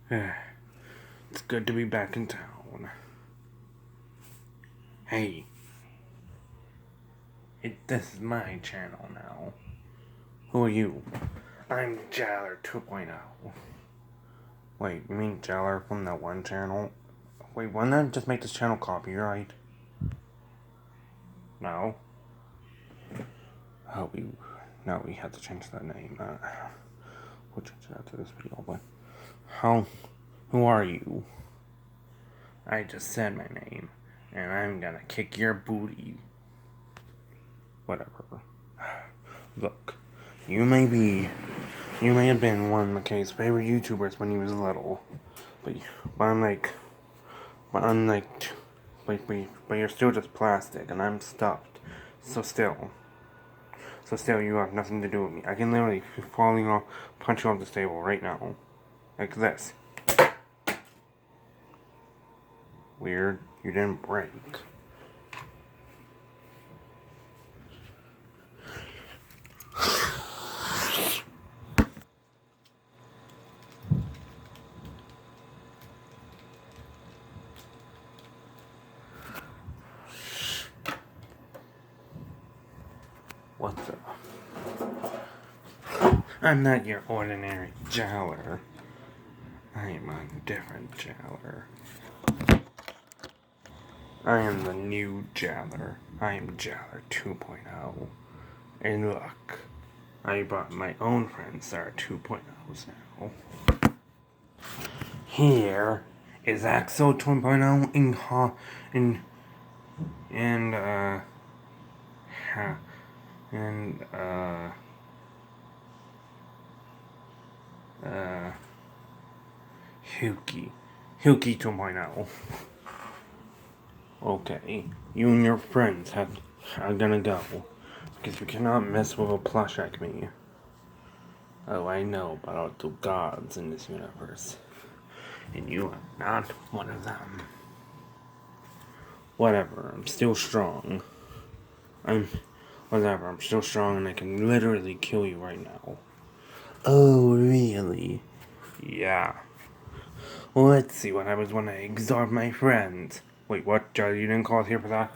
It's good to be back in town. Hey. This is my channel now. Who are you? I'm Jaller 2.0. Wait, you mean Jaller from that one channel? Wait, why not just make this channel copyright? No? Oh, we have to change that name. We'll change it after this video, but... Who are you? I just said my name, and I'm gonna kick your booty. Whatever. Look, you may have been one of McKay's favorite YouTubers when he was little, but you're still just plastic, and I'm stuffed. So still, you have nothing to do with me. I can literally punch you off this table right now, like this. Weird, you didn't break. What the? I'm not your ordinary Jowler. I am a different Jowler. I am the new Jowler. I am Jowler 2.0. And look, I brought my own friends that are 2.0s now. Here is Axel 2.0 Huki 2.0. Okay, you and your friends are gonna go, because you cannot mess with a plush like me. Oh, I know about the gods in this universe, and you are not one of them. Whatever, I'm still strong. I'm still strong, and I can literally kill you right now. Oh, really? Yeah. Well, let's see what happens when I exalt my friends. Wait, what? You didn't call us here for that?